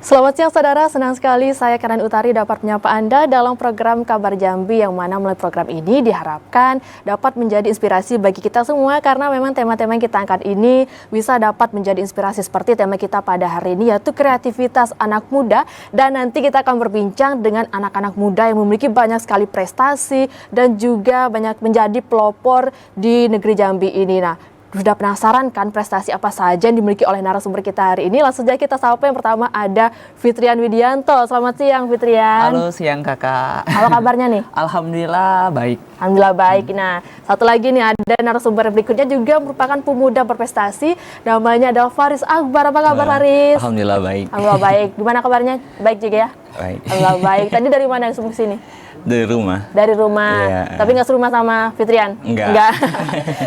Selamat siang saudara, senang sekali saya Karen Utari dapat menyapa Anda dalam program Kabar Jambi yang mana melalui program ini diharapkan dapat menjadi inspirasi bagi kita semua karena memang tema-tema yang kita angkat ini bisa dapat menjadi inspirasi seperti tema kita pada hari ini yaitu kreativitas anak muda, dan nanti kita akan berbincang dengan anak-anak muda yang memiliki banyak sekali prestasi dan juga banyak menjadi pelopor di negeri Jambi ini. Nah, sudah penasaran kan prestasi apa saja yang dimiliki oleh narasumber kita hari ini? Langsung saja kita sapa. Yang pertama ada Fitrian Widianto. Selamat siang Fitrian. Halo, siang kakak. Apa kabarnya nih? Alhamdulillah baik. Alhamdulillah baik. Nah, satu lagi nih ada narasumber berikutnya juga merupakan pemuda berprestasi. Namanya adalah Faris Akbar. Apa kabar Faris? Alhamdulillah baik. Alhamdulillah baik. Gimana kabarnya? Baik juga ya? Baik. Alhamdulillah baik. Tadi dari mana yang sini? Dari rumah. Dari rumah. Iya. Tapi nggak serumah sama Fitrian? Enggak.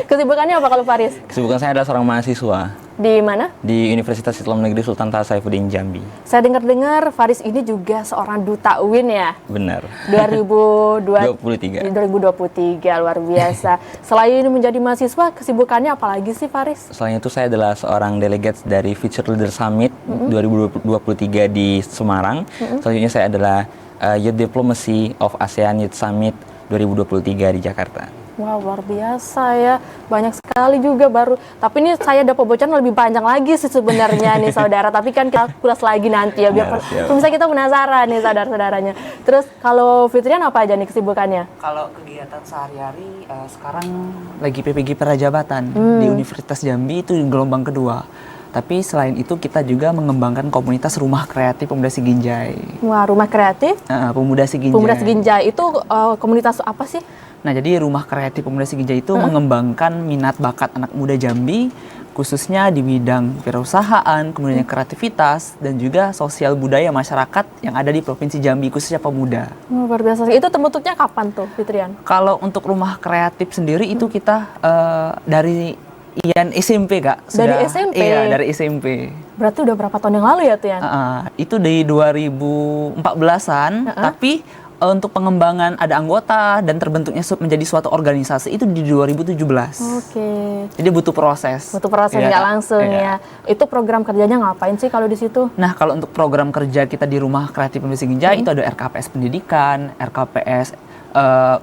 Kesibukannya apa kalau Faris? Kesibukan saya adalah seorang mahasiswa Di mana? di Universitas Islam Negeri Sultan Taha Saifuddin Jambi. Saya dengar-dengar Faris ini juga seorang duta UIN ya? Benar. 2023, luar biasa. Selain menjadi mahasiswa, kesibukannya apalagi sih Faris? Selain itu saya adalah seorang delegate dari Future Leader Summit 2023 di Semarang. Selanjutnya saya adalah Youth Diplomacy of ASEAN Youth Summit 2023 di Jakarta. Wah, luar biasa ya. Banyak sekali juga baru. Tapi ini saya dapat bocoran lebih panjang lagi sih sebenarnya nih saudara. Tapi kan kita kulas lagi nanti ya. Biar misalnya kita penasaran nih saudara-saudaranya. Terus kalau Fitrian apa aja nih kesibukannya? Kalau kegiatan sehari-hari sekarang lagi PPG Prajabatan di Universitas Jambi itu gelombang kedua. Tapi selain itu kita juga mengembangkan komunitas Rumah Kreatif Pemuda Siginjai. Wah, Rumah Kreatif? Pemuda Siginjai. Pemuda Siginjai itu komunitas apa sih? Nah, jadi Rumah Kreatif Pemuda Siginjai itu mengembangkan minat bakat anak muda Jambi, khususnya di bidang wirausahaan, kemudian kreativitas, dan juga sosial budaya masyarakat yang ada di Provinsi Jambi, khususnya pemuda. Luar biasa. Itu terbentuknya kapan tuh, Fitrian? Kalau untuk Rumah Kreatif sendiri itu kita dari Ian SMP, Kak. Dari SMP? Iya, dari SMP. Berarti udah berapa tahun yang lalu ya, Tian? Itu di 2014-an, tapi untuk pengembangan ada anggota dan terbentuknya menjadi suatu organisasi itu di 2017. Oke. Jadi butuh proses. Butuh proses, nggak langsung ya. Itu program kerjanya ngapain sih kalau di situ? Nah, kalau untuk program kerja kita di Rumah Kreatif Pemuda Siginjai itu ada RKPS Pendidikan, RKPS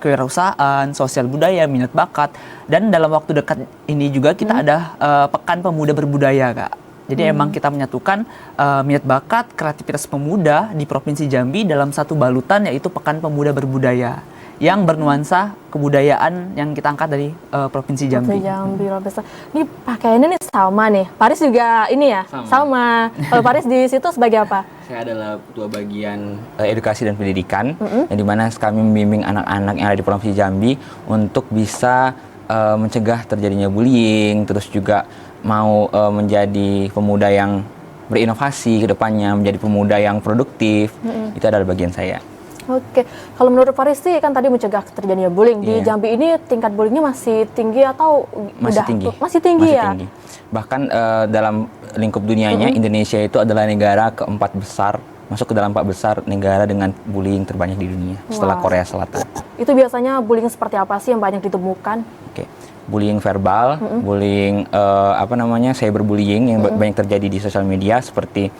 kewirausahaan, sosial budaya, minat bakat, dan dalam waktu dekat ini juga kita ada Pekan Pemuda Berbudaya, Kak. Jadi emang kita menyatukan minat bakat, kreativitas pemuda di Provinsi Jambi dalam satu balutan yaitu Pekan Pemuda Berbudaya yang bernuansa kebudayaan yang kita angkat dari Provinsi Jambi. Provinsi Jambi, luar biasa. Ini pakaiannya nih sama nih. Faris juga ini ya? Sama. Kalau Faris di situ sebagai apa? Saya adalah ketua bagian edukasi dan pendidikan, yang dimana kami membimbing anak-anak yang ada di Provinsi Jambi untuk bisa mencegah terjadinya bullying, terus juga mau menjadi pemuda yang berinovasi ke depannya, menjadi pemuda yang produktif. Itu adalah bagian saya. Oke, kalau menurut Faris sih kan tadi mencegah terjadinya bullying. Di Jambi ini tingkat bullyingnya masih tinggi atau masih tinggi? Masih tinggi ya? Tinggi. Bahkan dalam lingkup dunianya, Indonesia itu adalah negara keempat besar, masuk ke dalam 4 besar negara dengan bullying terbanyak di dunia setelah Korea Selatan. Itu biasanya bullying seperti apa sih yang banyak ditemukan? Oke. Bullying verbal, bullying cyberbullying yang banyak terjadi di sosial media seperti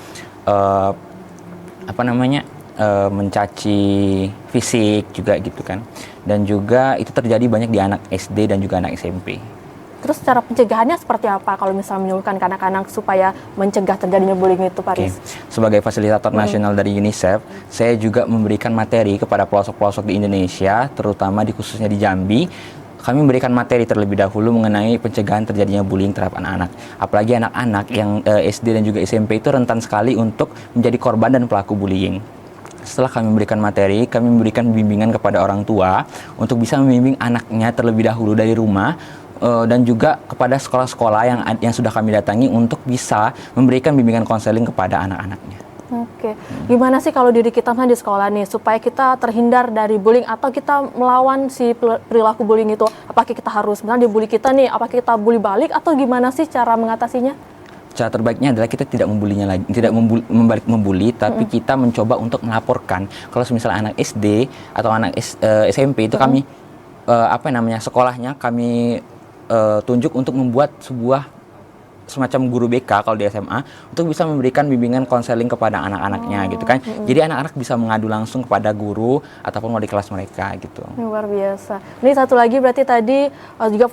mencaci fisik juga gitu kan. Dan juga itu terjadi banyak di anak SD dan juga anak SMP. Terus cara pencegahannya seperti apa kalau misalnya menyuruhkan ke anak-anak supaya mencegah terjadinya bullying itu, Faris? Sebagai fasilitator nasional dari UNICEF, saya juga memberikan materi kepada pelosok-pelosok di Indonesia, terutama khususnya di Jambi. Kami memberikan materi terlebih dahulu mengenai pencegahan terjadinya bullying terhadap anak-anak. Apalagi anak-anak yang SD dan juga SMP itu rentan sekali untuk menjadi korban dan pelaku bullying. Setelah kami memberikan materi, kami memberikan bimbingan kepada orang tua untuk bisa membimbing anaknya terlebih dahulu dari rumah, dan juga kepada sekolah-sekolah yang sudah kami datangi untuk bisa memberikan bimbingan konseling kepada anak-anaknya. Oke, gimana sih kalau diri kita di sekolah nih supaya kita terhindar dari bullying atau kita melawan si perilaku bullying itu? Apakah kita harus misalnya dibully kita nih, apakah kita bully balik atau gimana sih cara mengatasinya? Cara terbaiknya adalah kita tidak membulinya lagi, tidak membuli, tapi kita mencoba untuk melaporkan. Kalau misalnya anak SD atau anak SMP itu kami sekolahnya kami tunjuk untuk membuat sebuah semacam guru BK kalau di SMA untuk bisa memberikan bimbingan konseling kepada anak-anaknya gitu kan. Jadi anak-anak bisa mengadu langsung kepada guru ataupun wali kelas mereka gitu. Luar biasa. Ini satu lagi berarti tadi juga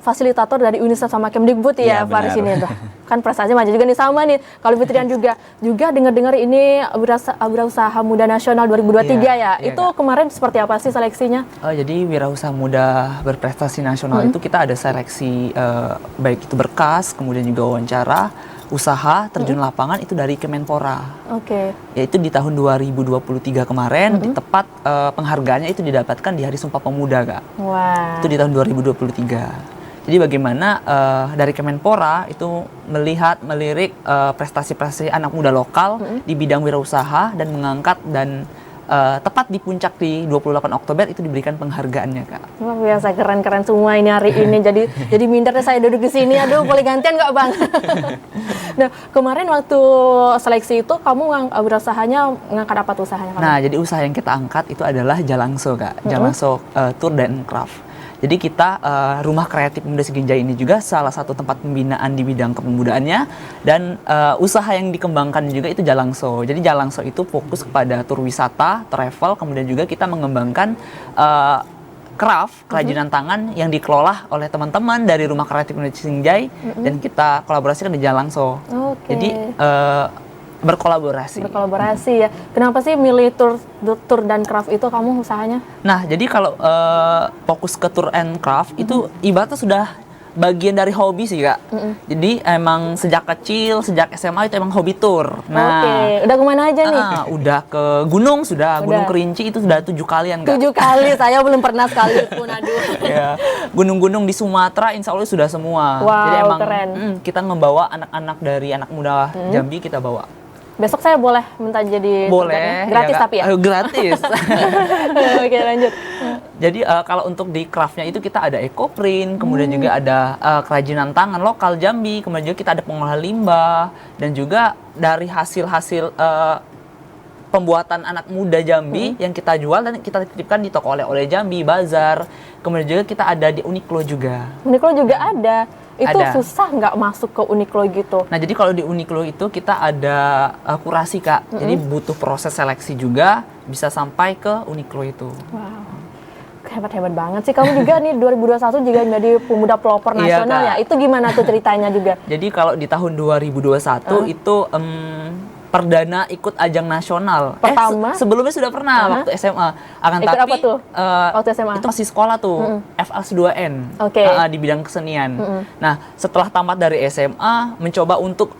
fasilitator dari UNICEF sama Kemdikbud ya, Iya, Faris benar. ini tuh. Kan prestasinya maju juga nih sama nih. Kalau Fitrian juga dengar-dengar ini Wirausaha Muda Nasional 2023 ya. Iya, Itu kemarin seperti apa sih seleksinya? Jadi wirausaha muda berprestasi nasional itu kita ada seleksi baik itu berkas, kemudian juga wawancara, usaha, terjun lapangan itu dari Kemenpora. Oke. Yaitu di tahun 2023 kemarin, di tepat penghargaannya itu didapatkan di Hari Sumpah Pemuda, Kak. Wah. Itu di tahun 2023. Jadi bagaimana dari Kemenpora itu melirik prestasi-prestasi anak muda lokal di bidang wirausaha dan mengangkat dan tepat di puncak di 28 Oktober itu diberikan penghargaannya, Kak. Luar biasa, keren-keren semua ini hari ini. Jadi minder deh saya duduk di sini. Aduh, boleh gantian nggak, Bang? Nah, kemarin waktu seleksi itu kamu berusaha ngangkat apa tuh usahanya? Nah, jadi usaha yang kita angkat itu adalah Jalangso, Kak. Jalangso Tour dan Craft. Jadi kita Rumah Kreatif Pemuda Siginjai ini juga salah satu tempat pembinaan di bidang kepemudanya dan usaha yang dikembangkan juga itu Jalangso. Jadi Jalangso itu fokus kepada tur wisata, travel, kemudian juga kita mengembangkan craft, kerajinan tangan yang dikelola oleh teman-teman dari Rumah Kreatif Pemuda Siginjai dan kita kolaborasikan di Jalangso. Oke. Jadi berkolaborasi. Berkolaborasi ya. Kenapa sih milih tour dan craft itu kamu usahanya? Nah, jadi kalau fokus ke tour and craft itu ibaratnya sudah bagian dari hobi sih, Kak. Jadi emang sejak kecil, sejak SMA itu emang hobi tour. Nah, Oke, udah kemana aja nih? udah ke gunung Gunung Kerinci itu sudah 7 kalian, Kak. 7 kali, saya belum pernah sekali pun, aduh. Ya, gunung-gunung di Sumatera insya Allah sudah semua. Wow, jadi emang keren. Kita membawa anak-anak dari anak muda Jambi kita bawa. Besok saya boleh minta jadi Boleh. gratis Kak. tapi ya? Gratis. Oke, lanjut. Jadi kalau untuk di craftnya itu kita ada ekoprint, kemudian juga ada kerajinan tangan lokal Jambi, kemudian juga kita ada pengolahan limbah, dan juga dari hasil-hasil pembuatan anak muda Jambi yang kita jual dan kita titipkan di toko oleh-oleh Jambi, bazar, kemudian juga kita ada di Uniqlo juga. Uniqlo juga ada. Itu Ada. susah nggak masuk ke Uniqlo gitu? Nah, jadi kalau di Uniqlo itu kita ada kurasi, Kak. Jadi butuh proses seleksi juga bisa sampai ke Uniqlo itu. Wow. Hebat-hebat banget sih. Kamu juga nih 2021 juga menjadi pemuda pelopor Iya, nasional Kak. ya. Itu gimana tuh ceritanya juga? Jadi kalau di tahun 2021 itu perdana ikut ajang nasional. Pertama? Sebelumnya sudah pernah waktu SMA. Akan Ikut tapi apa tuh waktu SMA? itu masih sekolah tuh, FAS2N. Oke. Di bidang kesenian. Nah, setelah tamat dari SMA mencoba untuk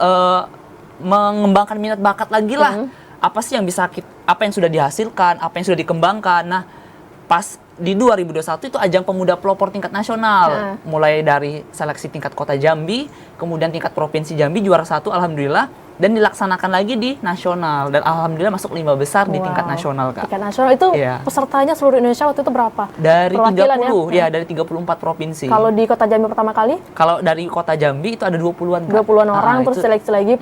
mengembangkan minat bakat lagi lah. Apa sih yang bisa apa yang sudah dihasilkan, apa yang sudah dikembangkan. Nah, pas di 2021 itu ajang pemuda pelopor tingkat nasional. Mulai dari seleksi tingkat kota Jambi, kemudian tingkat provinsi Jambi juara 1 alhamdulillah, dan dilaksanakan lagi di nasional, dan alhamdulillah masuk 5 besar di tingkat nasional, Kak. Tingkat nasional itu Iya. pesertanya seluruh Indonesia waktu itu berapa? Dari Perwakilan 30 ya, dari 34 provinsi. Kalau di Kota Jambi pertama kali Kalau dari kota Jambi itu ada 20-an, Kak. 20-an orang, terus itu- seleksi lagi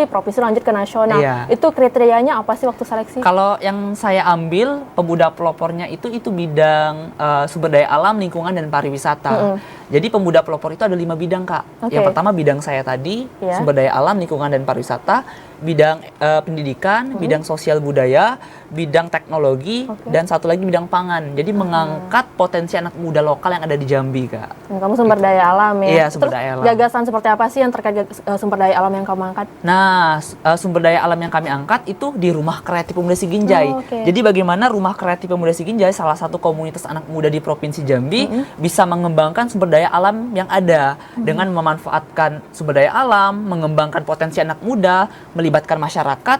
provinsi lanjut ke nasional. Iya. Itu kriterianya apa sih waktu seleksi? Kalau yang saya ambil pemuda pelopornya itu bidang sumber daya alam, lingkungan, dan pariwisata. Jadi pemuda pelopor itu ada 5 bidang, Kak. Oke. Yang pertama bidang saya tadi, Iya. sumber daya alam, lingkungan, dan pariwisata. Bidang pendidikan, bidang sosial budaya, bidang teknologi, dan satu lagi bidang pangan. Jadi mengangkat potensi anak muda lokal yang ada di Jambi, Kak. Kamu sumber daya alam ya? Iya, sumber Terus daya alam. gagasan seperti apa sih yang terkait sumber daya alam yang kamu angkat? Nah, sumber daya alam yang kami angkat itu di Rumah Kreatif Pemuda Siginjai. Oh, oke. Jadi bagaimana Rumah Kreatif Pemuda Siginjai, salah satu komunitas anak muda di Provinsi Jambi, bisa mengembangkan sumber daya alam yang ada dengan memanfaatkan sumber daya alam, mengembangkan potensi anak muda, melibatkan masyarakat,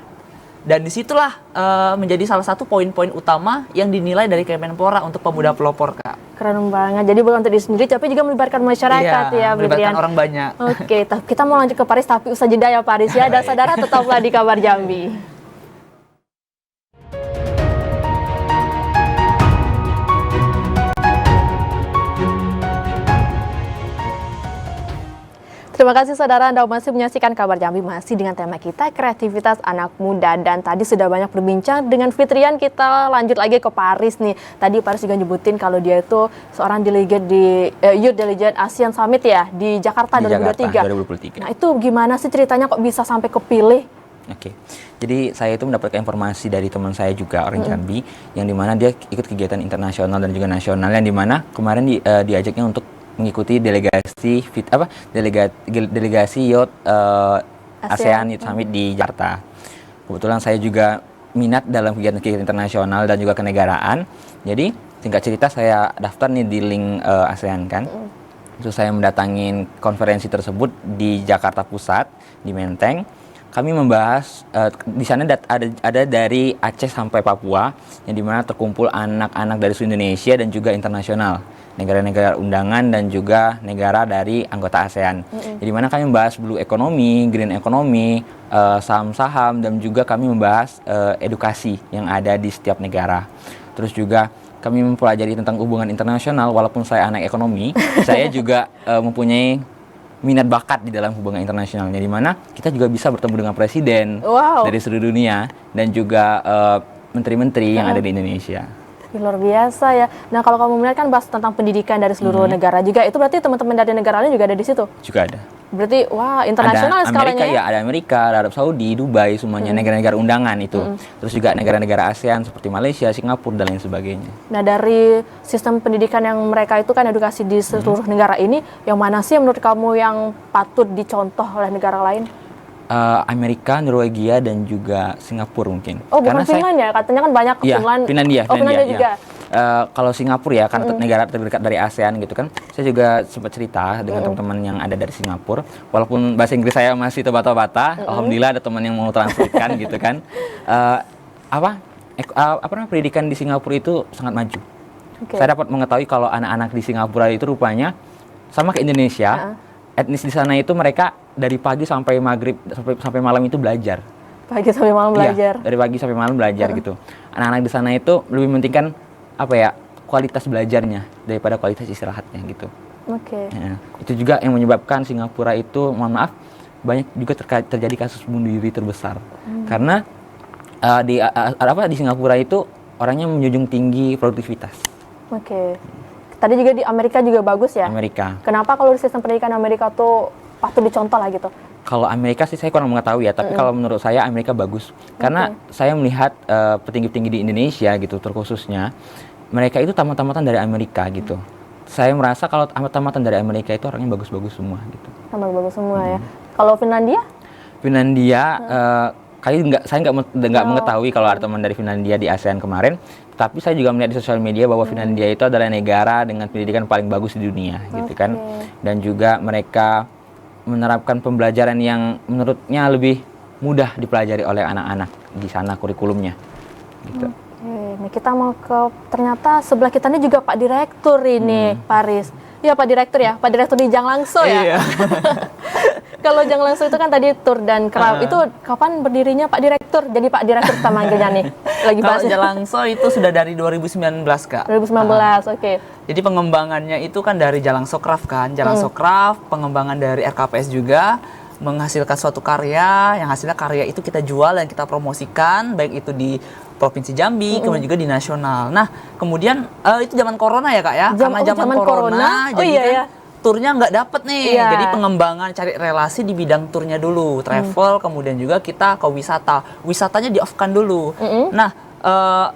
dan disitulah menjadi salah satu poin-poin utama yang dinilai dari Kemenpora untuk pemuda pelopor, Kak. Keren banget. Jadi bukan untuk diri sendiri, tapi juga melibatkan masyarakat ya, melibatkan Fitrian. orang banyak. Oke, kita mau lanjut ke Paris, tapi usah jeda ya Paris ya. Dan saudara tetaplah di Kabar Jambi. Terima Terima kasih saudara, Anda masih menyaksikan Kabar Jambi masih dengan tema kita kreativitas anak muda, dan tadi sudah banyak berbincang dengan Fitrian. Kita lanjut lagi ke Paris nih. Tadi Paris juga nyebutin kalau dia itu seorang delegate di Youth Delegate ASEAN Summit ya di Jakarta Di 2023. Jakarta 2023. Nah itu gimana sih ceritanya kok bisa sampai kepilih? Oke, jadi saya itu mendapatkan informasi dari teman saya juga orang Jambi, yang dimana dia ikut kegiatan internasional dan juga nasional, yang dimana kemarin diajaknya untuk mengikuti delegasi delegasi Youth ASEAN Youth Summit di Jakarta. Kebetulan saya juga minat dalam kegiatan-kegiatan internasional dan juga kenegaraan. Jadi singkat cerita saya daftar nih di link ASEAN kan. Terus saya mendatangin konferensi tersebut di Jakarta Pusat di Menteng. Kami membahas di sana ada dari Aceh sampai Papua, yang dimana terkumpul anak-anak dari seluruh Indonesia dan juga internasional, negara-negara undangan dan juga negara dari anggota ASEAN. Jadi mana kami membahas blue economy, green economy, saham-saham, dan juga kami membahas edukasi yang ada di setiap negara. Terus juga kami mempelajari tentang hubungan internasional. Walaupun saya anak ekonomi, saya juga mempunyai minat bakat di dalam hubungan internasionalnya, di mana kita juga bisa bertemu dengan presiden dari seluruh dunia dan juga menteri-menteri yang ada di Indonesia. Luar biasa ya. Nah kalau kamu melihat kan bahas tentang pendidikan dari seluruh negara juga, itu berarti teman-teman dari negara lain juga ada di situ? Juga ada. Berarti wah internasional ada skalanya Amerika, ya ada Amerika, ada Arab Saudi, Dubai, semuanya negara-negara undangan itu. Terus juga negara-negara ASEAN seperti Malaysia, Singapura dan lain sebagainya. Nah dari sistem pendidikan yang mereka itu kan edukasi di seluruh negara ini, yang mana sih menurut kamu yang patut dicontoh oleh negara lain? Amerika, Norwegia dan juga Singapura mungkin. Oh bukan Finlandia, katanya kan banyak Finlandia. Finlandia juga. Kalau Singapura ya, karena negara terdekat dari ASEAN gitu kan, saya juga sempat cerita dengan teman-teman yang ada dari Singapura. Walaupun bahasa Inggris saya masih terbata-bata, alhamdulillah ada teman yang mau translatekan gitu kan. Pendidikan di Singapura itu sangat maju. Saya dapat mengetahui kalau anak-anak di Singapura itu rupanya sama ke Indonesia. Etnis di sana itu mereka dari pagi sampai maghrib sampai malam itu belajar. Pagi sampai malam belajar. Iya, dari pagi sampai malam belajar gitu. Anak-anak di sana itu lebih mementingkan kualitas belajarnya daripada kualitas istirahatnya gitu. Ya, itu juga yang menyebabkan Singapura itu, mohon maaf, banyak juga terjadi kasus bunuh diri terbesar. Karena di Singapura itu orangnya menjunjung tinggi produktivitas. Tadi juga di Amerika juga bagus ya? Amerika. Kenapa kalau di sistem pendidikan Amerika tuh patut dicontoh lah gitu? Kalau Amerika sih saya kurang mengetahui ya, tapi kalau menurut saya Amerika bagus. Karena saya melihat petinggi-petinggi di Indonesia gitu terkhususnya, mereka itu tamat-tamatan dari Amerika gitu. Saya merasa kalau tamat-tamatan dari Amerika itu orangnya bagus-bagus semua gitu. Bagus semua ya. Kalau Finlandia? Finlandia, saya nggak mengetahui kalau ada teman dari Finlandia di ASEAN kemarin. Tapi saya juga melihat di sosial media bahwa Finlandia itu adalah negara dengan pendidikan paling bagus di dunia, gitu kan. Dan juga mereka menerapkan pembelajaran yang menurutnya lebih mudah dipelajari oleh anak-anak di sana kurikulumnya, gitu. Nah kita mau ternyata sebelah kita ini juga Pak Direktur ini, Paris. Iya Pak Direktur ya, Pak Direktur di Janglangso ya. Iya. Kalau Janglangso itu kan tadi tour dan craft, itu kapan berdirinya Pak Direktur? Jadi Pak Direktur kita manggilnya nih. Lagi bahas. Kalau Janglangso itu sudah dari 2019 Kak. 2019, oke. Jadi pengembangannya itu kan dari Jalangso Craft kan. Jalangso Craft, pengembangan dari RKPS juga, menghasilkan suatu karya, yang hasilnya karya itu kita jual dan kita promosikan, baik itu di Provinsi Jambi, kemudian juga di nasional. Nah, kemudian itu zaman corona ya Kak ya? Karena zaman corona, jadi kan turnya nggak dapet nih. Jadi pengembangan, cari relasi di bidang turnya dulu, travel, kemudian juga kita ke wisata. Wisatanya di off-kan dulu. Nah,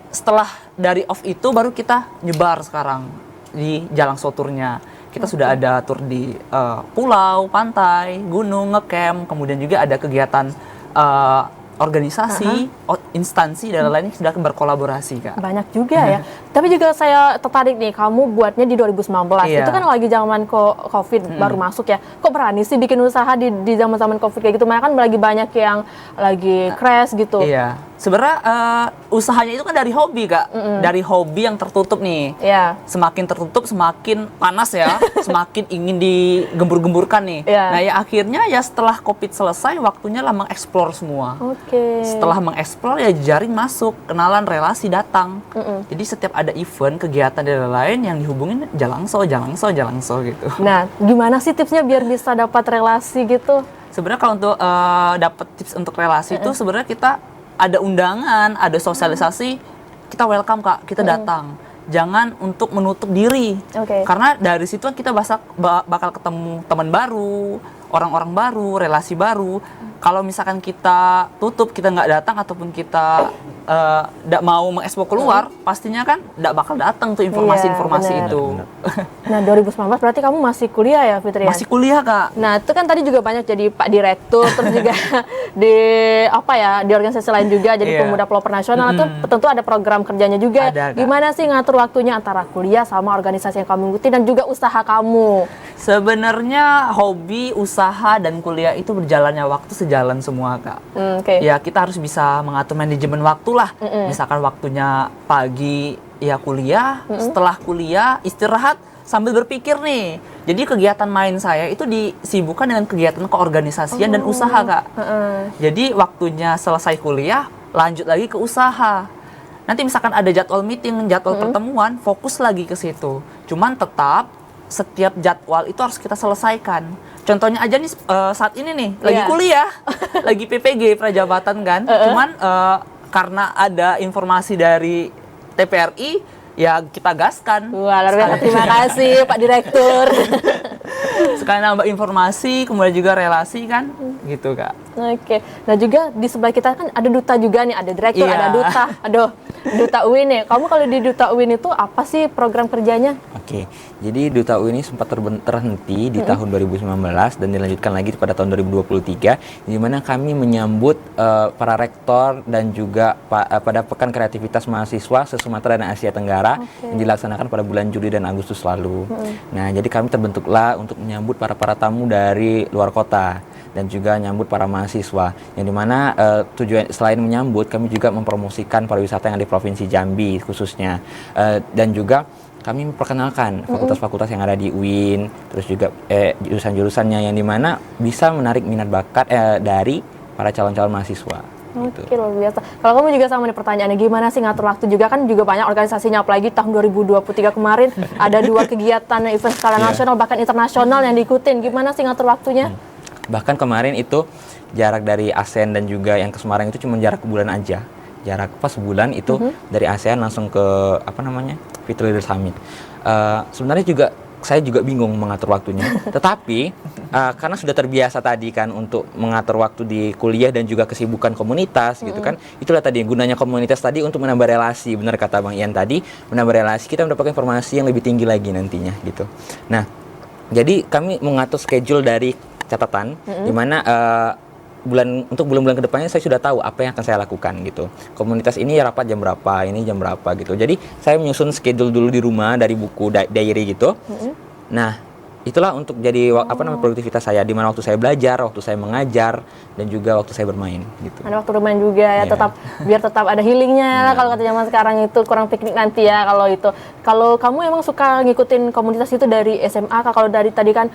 setelah dari off itu baru kita nyebar sekarang di Jalangso turnya. Kita sudah ada tur di pulau, pantai, gunung, ngecamp, kemudian juga ada kegiatan organisasi, instansi dan lainnya sudah berkolaborasi Kak. Banyak juga ya. Tapi juga saya tertarik nih, kamu buatnya di 2019. Itu kan lagi zaman COVID baru masuk ya. Kok berani sih bikin usaha di zaman-zaman COVID kayak gitu? Mana kan lagi banyak yang lagi crash gitu. Sebenarnya usahanya itu kan dari hobi Kak, dari hobi yang tertutup nih. Iya. Semakin tertutup semakin panas ya, semakin ingin digembur-gemburkan nih. Iya. Nah ya akhirnya ya setelah COVID selesai waktunya lah mengeksplor semua. Oke. Setelah mengeksplor ya jaring masuk, kenalan, relasi datang. Jadi setiap ada event, kegiatan dan lain-lain yang dihubungin jalangso gitu. Nah, gimana sih tipsnya biar bisa dapat relasi gitu? Sebenarnya kalau untuk dapat tips untuk relasi itu sebenarnya kita ada undangan, ada sosialisasi, kita welcome Kak, kita datang. Jangan untuk menutup diri. Oke. Karena dari situ kita bakal ketemu teman baru, orang-orang baru, relasi baru. Kalau misalkan kita tutup, kita nggak datang ataupun kita nggak mau mengekspo keluar, pastinya kan nggak bakal datang tuh informasi-informasi Iya, itu. Nah, 2019 berarti kamu masih kuliah ya, Fitri? Masih kuliah Kak. Nah, itu kan tadi juga banyak jadi Pak Direktur, terus juga di organisasi lain juga jadi Iya. pemuda pelopor nasional. Itu tentu ada program kerjanya juga. Ada, Kak. Gimana sih ngatur waktunya antara kuliah sama organisasi yang kamu ikuti dan juga usaha kamu? Sebenarnya hobi, usaha, dan kuliah itu berjalannya waktu sejalan semua Kak. Oke. Ya kita harus bisa mengatur manajemen waktu lah. Misalkan waktunya pagi ya kuliah, setelah kuliah istirahat sambil berpikir nih. Jadi kegiatan main saya itu disibukkan dengan kegiatan keorganisasian dan usaha Kak. Jadi waktunya selesai kuliah lanjut lagi ke usaha. Nanti misalkan ada jadwal meeting, jadwal pertemuan, fokus lagi ke situ. Cuman tetap setiap jadwal itu harus kita selesaikan. Contohnya aja nih saat ini nih lagi Iya. kuliah, lagi PPG Prajabatan kan. Cuman karena ada informasi dari TPRI ya kita gaskan. Wah, luar biasa. Terima kasih Pak Direktur. Sekali nambah informasi, kemudian juga relasi kan, gitu Kak. Oke. Nah, juga di sebelah kita kan ada duta juga nih, ada direktur, Iya. ada duta. Aduh, Duta UIN nih. Kamu kalau di Duta UIN itu apa sih program kerjanya? Oke, jadi Duta UI ini sempat terhenti di tahun 2019 dan dilanjutkan lagi pada tahun 2023, di mana kami menyambut para rektor dan juga pada Pekan Kreativitas Mahasiswa se-Sumatera dan Asia Tenggara yang dilaksanakan pada bulan Juli dan Agustus lalu. Nah, jadi kami terbentuklah untuk menyambut para tamu dari luar kota dan juga menyambut para mahasiswa, yang dimana tujuan selain menyambut, kami juga mempromosikan pariwisata yang ada di Provinsi Jambi khususnya, dan juga kami memperkenalkan fakultas-fakultas yang ada di UIN, terus juga jurusan-jurusannya yang dimana bisa menarik minat bakat dari para calon-calon mahasiswa. Gitu. Oke, luar biasa. Kalau kamu juga sama nih pertanyaannya, gimana sih ngatur waktu juga kan juga banyak organisasinya, apalagi tahun 2023 kemarin ada 2 kegiatan event skala nasional bahkan internasional yang diikutin. Gimana sih ngatur waktunya? Bahkan kemarin itu jarak dari ASEAN dan juga yang ke Semarang itu cuma jarak bulan aja. Jarak pas sebulan itu dari ASEAN langsung ke Fit Leader Summit. Sebenarnya juga saya juga bingung mengatur waktunya. Tetapi karena sudah terbiasa tadi kan untuk mengatur waktu di kuliah dan juga kesibukan komunitas gitu kan. Itulah tadi gunanya komunitas tadi untuk menambah relasi. Benar kata Bang Ian tadi, menambah relasi kita mendapatkan informasi yang lebih tinggi lagi nantinya gitu. Nah, jadi kami mengatur schedule dari catatan di mana untuk bulan-bulan kedepannya saya sudah tahu apa yang akan saya lakukan gitu. Komunitas ini rapat jam berapa, ini jam berapa gitu. Jadi saya menyusun schedule dulu di rumah dari buku diary gitu. Nah, itulah untuk jadi produktivitas saya, di mana waktu saya belajar, waktu saya mengajar, dan juga waktu saya bermain gitu. Ada waktu bermain juga ya, biar tetap ada healingnya lah. Kalau kata zaman sekarang itu kurang piknik nanti ya kalau itu. Kalau kamu emang suka ngikutin komunitas itu dari SMA, kalau dari tadi kan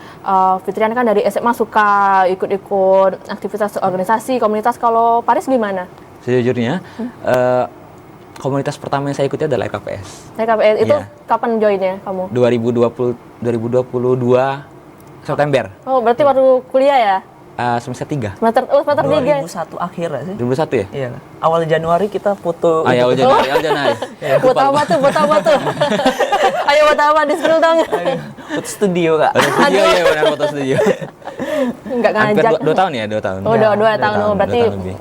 Fitriana kan dari SMA suka ikut-ikut aktivitas organisasi, komunitas. Kalau Paris gimana? Sejujurnya komunitas pertama yang saya ikuti adalah EKPS. KPS itu Iya. kapan joinnya kamu? 2022 September. Oh, berarti baru kuliah ya? Semester 3. Semester 3. 2001 akhir ya sih? 2021 ya? Iya. Awal Januari kita foto. Awal Januari. Buat apa tuh? Ayo buat apa di spill dong. Foto studio Kak. Foto studio ya, benar foto studio. Enggak Hampir ngajak. 2 tahun ya, 2 tahun. Oh, udah 2 tahun. tahun, Berarti 2 tahun lebih.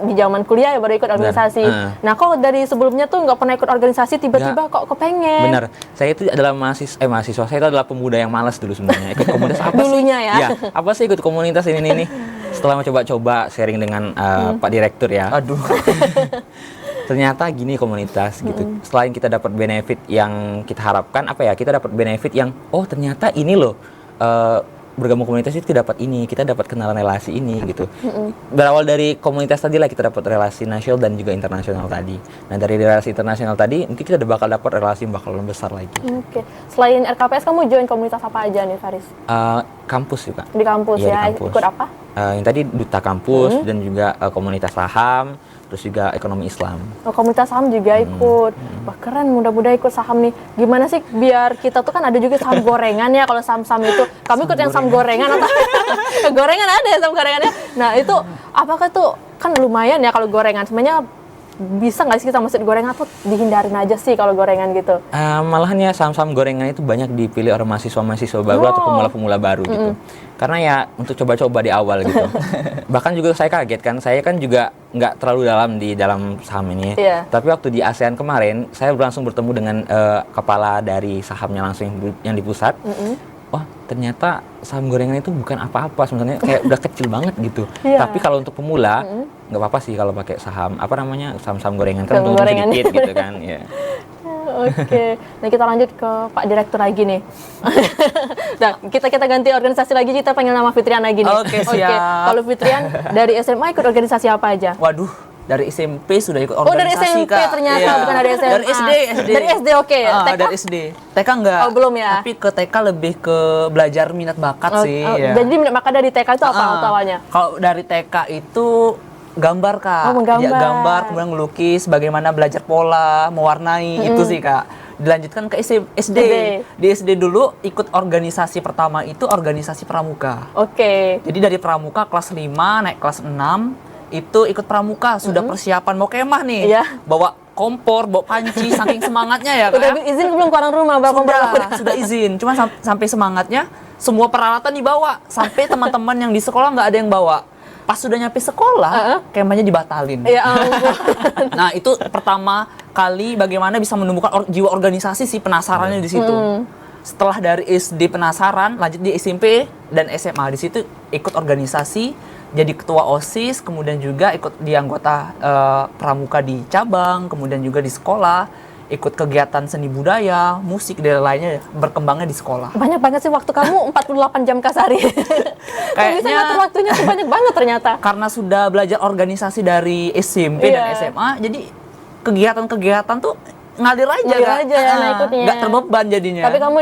di zaman kuliah ya baru ikut organisasi. Nah, kok dari sebelumnya tuh nggak pernah ikut organisasi, tiba-tiba kok kepengen? Benar. Saya itu adalah mahasiswa. Saya itu adalah pemuda yang malas dulu sebenarnya. Ikut komunitas apa sih? Dulunya ya? Iya, apa sih ikut komunitas ini. Setelah mencoba-coba sharing dengan Pak Direktur ya. Aduh. Ternyata gini komunitas gitu. Selain kita dapat benefit yang kita harapkan, kita dapat benefit yang ternyata ini loh bergabung komunitas itu dapat ini, kita dapat kenalan relasi ini gitu. Berawal dari komunitas tadi lah kita dapat relasi nasional dan juga internasional tadi. Nah dari relasi internasional tadi nanti kita bakal dapat relasi yang bakal lebih besar lagi. Oke. Selain RKPS kamu join komunitas apa aja nih Faris? Kampus juga. Di kampus Iya, ya. di kampus. Ikut apa? Yang tadi duta kampus dan juga komunitas saham, terus juga ekonomi Islam. Oh, komunitas saham juga ikut. Wah keren, mudah-mudahan ikut saham nih. Gimana sih biar kita tuh kan ada juga saham gorengan ya, kalau saham-saham itu. Kamu ikut yang saham gorengan atau gorengan ada ya saham gorengannya. Nah itu apakah tuh kan lumayan ya kalau gorengan. Sebenarnya bisa nggak sih kita masuk gorengan atau dihindarin aja sih kalau gorengan gitu? Malahan ya saham-saham gorengan itu banyak dipilih oleh mahasiswa-mahasiswa baru atau pemula-pemula baru gitu. Karena ya untuk coba-coba di awal gitu. Bahkan juga saya kaget kan, saya kan juga nggak terlalu dalam di dalam saham ini. Iya. Tapi waktu di ASEAN kemarin, saya langsung bertemu dengan kepala dari sahamnya langsung yang di pusat. Wah ternyata saham gorengan itu bukan apa-apa sebenarnya, kayak udah kecil banget gitu. Iya. Tapi kalau untuk pemula nggak apa-apa sih kalau pakai saham saham gorengan kan Saham untung gorengan. sedikit gitu kan. Ya. Oke, nah kita lanjut ke Pak Direktur lagi nih. Nah, kita ganti organisasi lagi, kita panggil nama Fitrian lagi nih. Oke, siap. Kalau Fitrian dari SMA ikut organisasi apa aja? Waduh, dari SMP sudah ikut Oh dari organisasi, SMP Kak. ternyata, Iya. bukan dari SMA. Dari SD. Dari SD oke. TK? Dari SD. TK enggak. Oh, belum ya? Tapi ke TK lebih ke belajar minat bakat sih. Iya. Jadi minat bakat dari TK itu apa awalnya? Kalau dari TK itu gambar, Kak. Oh, menggambar. Ya, gambar, kemudian ngelukis, bagaimana belajar pola, mewarnai, itu sih, Kak. Dilanjutkan ke SD. Di SD dulu ikut organisasi pertama itu organisasi pramuka. Oke. Jadi dari pramuka kelas 5 naik kelas 6 itu ikut pramuka, sudah persiapan mau kemah nih. Iya. Bawa kompor, bawa panci, saking semangatnya ya, Kak. Udah izin belum ke orang rumah? Sudah izin. Cuma sampai semangatnya semua peralatan dibawa. Sampai teman-teman yang di sekolah nggak ada yang bawa. Pas sudah nyampe sekolah, kemahnya dibatalin. Ya ampun. Nah, itu pertama kali bagaimana bisa menumbuhkan jiwa organisasi sih, penasarannya di situ. Setelah dari SD penasaran, lanjut di SMP dan SMA. Di situ ikut organisasi, jadi ketua OSIS, kemudian juga ikut di anggota pramuka di cabang, kemudian juga di sekolah, ikut kegiatan seni budaya, musik, dan lainnya, berkembangnya di sekolah. Banyak banget sih waktu kamu 48 jam kasari. Kok bisa ngatur waktunya tuh banyak banget ternyata. Karena sudah belajar organisasi dari SMP dan SMA, jadi kegiatan-kegiatan tuh ngalir aja, Ngalir Kak. aja ya, nah ikutnya. Nggak terbeban jadinya. Tapi kamu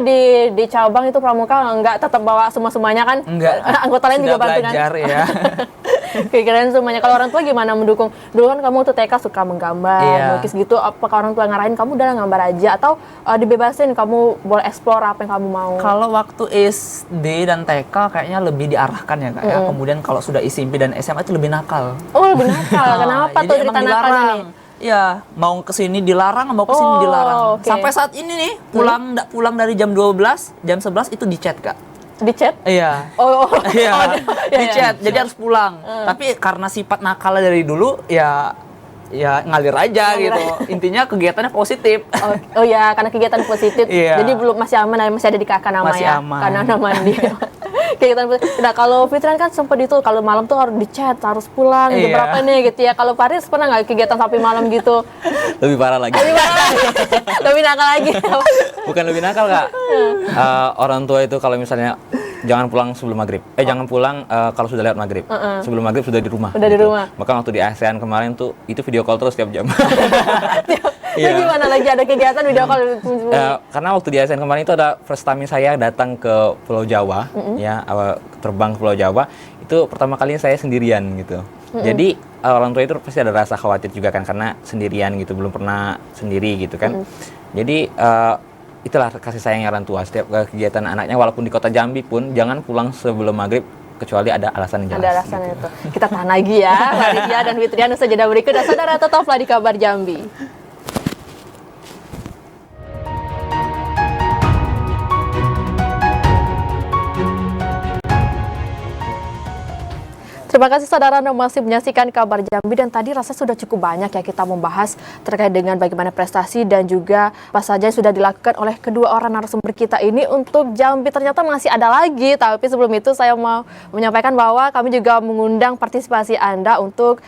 di cabang itu pramuka nggak tetap bawa semuanya kan? Enggak. Anggota lain juga bantu kan? belajar ya. Kira-kira semuanya. Kalau orang tua gimana mendukung? Dulu kan kamu tuh TK suka menggambar, Iya. melukis gitu. Apakah orang tua ngarahin kamu udah gambar aja atau dibebasin kamu boleh explore apa yang kamu mau? Kalau waktu SD dan TK kayaknya lebih diarahkan ya, Kak. Ya. Kemudian kalau sudah SMP dan SMA itu lebih nakal. Oh lebih nakal. Kenapa Jadi tuh emang cerita nakalnya nih? Ya, mau kesini dilarang, mau kesini Oh, dilarang. oke. Sampai saat ini nih, pulang dari jam 12, jam 11 itu di chat, Kak. Di chat? Iya. Oh, Iya, iya, di iya. chat. Jadi harus pulang. Tapi karena sifat nakalnya dari dulu, ya ngalir aja Ngalir gitu. Intinya kegiatannya positif. Oh ya, karena kegiatan positif. Iya. Jadi belum masih aman, masih ada di kakak nama Masih ya. aman. Karena nama mandi. Kegiatan positif. Nah, kalau Fitran kan sempat itu kalau malam tuh harus di chat, harus pulang jam Iya. berapa nih gitu ya. Kalau Faris pernah nggak kegiatan sampai malam gitu? Lebih parah lagi. Lebih nakal lagi. Bukan lebih nakal, Kak. Orang tua itu kalau misalnya jangan pulang sebelum maghrib. Jangan pulang kalau sudah lewat maghrib. Sebelum maghrib sudah di rumah. Udah di rumah. Maka waktu di ASEAN kemarin tuh itu video call terus tiap jam. Nah, gimana lagi ada kegiatan video call? Karena waktu di ASEAN kemarin itu ada first time saya datang ke Pulau Jawa, ya terbang ke Pulau Jawa. Itu pertama kali saya sendirian gitu. Jadi orang tua itu pasti ada rasa khawatir juga kan karena sendirian gitu, belum pernah sendiri gitu kan. Jadi itulah kasih sayang orang tua. Setiap kegiatan anaknya walaupun di kota Jambi pun jangan pulang sebelum maghrib kecuali ada alasan yang jelas. Ada alasannya itu. Kita tahan lagi ya, Faris dan Fitrian usai jeda berikut. Dan saudara tetaplah di Kabar Jambi. Terima kasih saudara Anda masih menyaksikan Kabar Jambi, dan tadi rasanya sudah cukup banyak ya kita membahas terkait dengan bagaimana prestasi dan juga apa saja yang sudah dilakukan oleh kedua orang narasumber kita ini untuk Jambi. Ternyata masih ada lagi, tapi sebelum itu saya mau menyampaikan bahwa kami juga mengundang partisipasi Anda untuk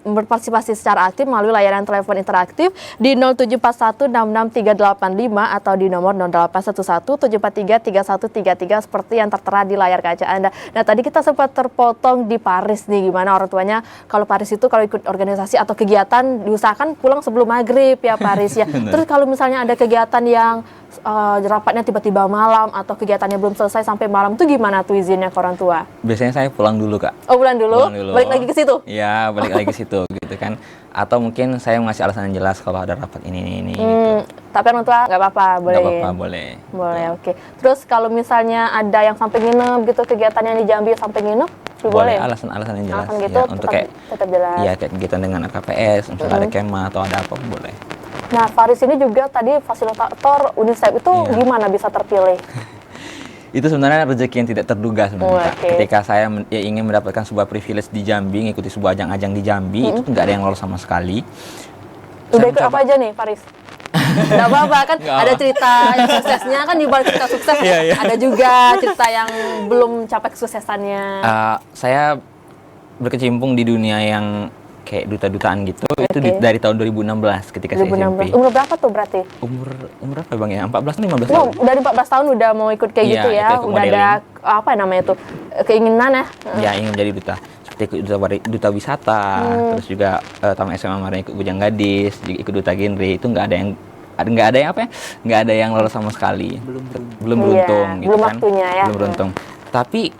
berpartisipasi secara aktif melalui layanan telepon interaktif di 074166385 atau di nomor 081174333133 seperti yang tertera di layar kaca Anda. Nah, tadi kita sempat terpotong di Paris nih, gimana orang tuanya kalau Paris itu kalau ikut organisasi atau kegiatan diusahakan pulang sebelum maghrib ya Paris ya. Terus kalau misalnya ada kegiatan yang rapatnya tiba-tiba malam atau kegiatannya belum selesai sampai malam tuh gimana tuh izinnya ke orang tua? Biasanya saya pulang dulu, Kak. Oh, pulang dulu? Balik lagi ke situ? Iya, balik lagi ke situ gitu kan. Atau mungkin saya ngasih alasan yang jelas kalau ada rapat ini gitu. Tapi orang tua nggak apa-apa, boleh? Nggak apa-apa, boleh. Boleh, oke. Terus kalau misalnya ada yang sampai nginep gitu, kegiatannya di Jambi sampai nginep, boleh? Alasan-alasan yang jelas. Alasan gitu ya, untuk tetap jelas. Iya, kayak kegiatan dengan KPS, misalnya ada kemah atau ada apa boleh. Nah, Faris ini juga tadi fasilitator UNICEF itu gimana bisa terpilih? Itu sebenarnya rezeki yang tidak terduga sebenarnya. Okay. Ketika saya ingin mendapatkan sebuah privilege di Jambi, ngikuti sebuah ajang-ajang di Jambi, itu nggak ada yang lolos sama sekali. Udah ikut apa aja nih, Faris? Nggak apa-apa kan, ada cerita yang suksesnya kan, di balik cerita sukses ada juga cerita yang belum capai kesuksesannya. Saya berkecimpung di dunia yang kayak duta-dutaan gitu, itu dari tahun 2016 ketika 2016. Saya SMP. Umur berapa tuh berarti? Umur berapa Bang ya? 14 15 tahun. Dari 14 tahun udah mau ikut kayak gitu ya. Udah ada apa namanya tuh? Keinginan ya? Ya, ingin menjadi duta. Seperti ikut duta wisata, terus juga taman SMA kemarin ikut Bujang Gadis, juga ikut duta genre, itu nggak ada yang apa ya? Nggak ada yang lolos sama sekali. Belum beruntung gitu belum kan. Waktunya ya. Belum beruntung. Tapi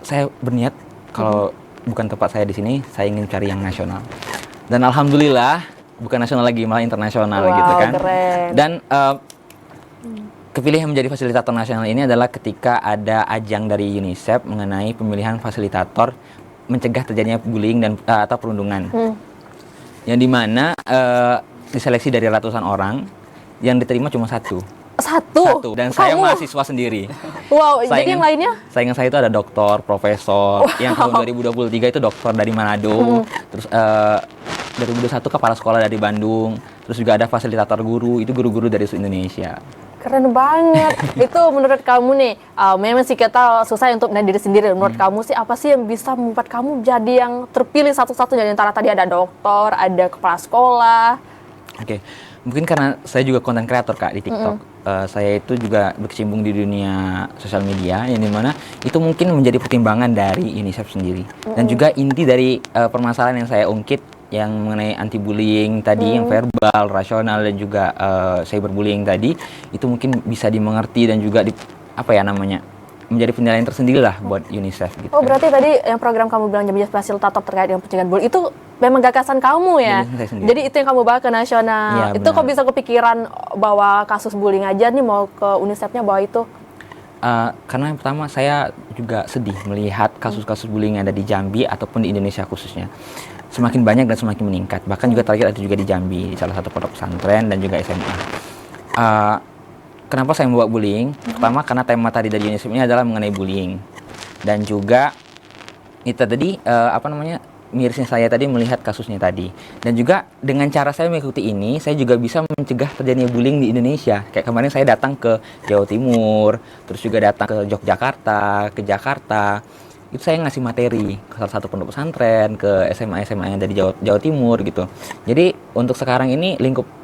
saya berniat kalau bukan tempat saya di sini, saya ingin cari yang nasional. Dan alhamdulillah bukan nasional lagi, malah internasional gitu kan. Keren. Dan kepilih menjadi fasilitator nasional ini adalah ketika ada ajang dari UNICEF mengenai pemilihan fasilitator mencegah terjadinya bullying dan atau perundungan. Yang dimana diseleksi dari ratusan orang, yang diterima cuma satu. Dan saya mahasiswa sendiri. Wow, jadi yang lainnya? Saingan saya itu ada doktor, profesor. Yang tahun 2023 itu dokter dari Manado. Terus 2021 kepala sekolah dari Bandung. Terus juga ada fasilitator guru, itu guru-guru dari seluruh Indonesia. Keren banget. Itu menurut kamu nih, memang sih kita susah untuk menilai diri sendiri. Menurut kamu sih, apa sih yang bisa membuat kamu jadi yang terpilih satu-satunya? Antara tadi ada dokter, ada kepala sekolah. Oke. Mungkin karena saya juga konten kreator, Kak, di TikTok. Saya itu juga berkecimpung di dunia sosial media, yang dimana itu mungkin menjadi pertimbangan dari UNICEF sendiri. Dan juga inti dari permasalahan yang saya ungkit, yang mengenai anti-bullying tadi, yang verbal, rasional, dan juga cyberbullying tadi, itu mungkin bisa dimengerti dan juga menjadi penilaian tersendiri lah buat UNICEF gitu. Oh, berarti tadi yang program kamu bilang jadi fasilitator terkait dengan pencegahan bullying itu memang gagasan kamu ya? Jadi itu yang kamu bawa ke nasional. Ya, itu benar. Kok bisa kepikiran bawa kasus bullying aja nih mau ke UNICEF-nya bawa itu? Karena yang pertama saya juga sedih melihat kasus-kasus bullying yang ada di Jambi ataupun di Indonesia khususnya. Semakin banyak dan semakin meningkat. Bahkan juga terakhir ada juga di Jambi, di salah satu pondok pesantren dan juga SMA. Kenapa saya membawa bullying? Pertama karena tema tadi dari UNICEF ini adalah mengenai bullying. Dan juga itu tadi mirisnya saya tadi melihat kasusnya tadi. Dan juga dengan cara saya mengikuti ini, saya juga bisa mencegah terjadinya bullying di Indonesia. Kayak kemarin saya datang ke Jawa Timur, terus juga datang ke Yogyakarta, ke Jakarta. Itu saya ngasih materi ke salah satu pondok pesantren, ke SMA-SMA yang dari Jawa Timur gitu. Jadi untuk sekarang ini lingkup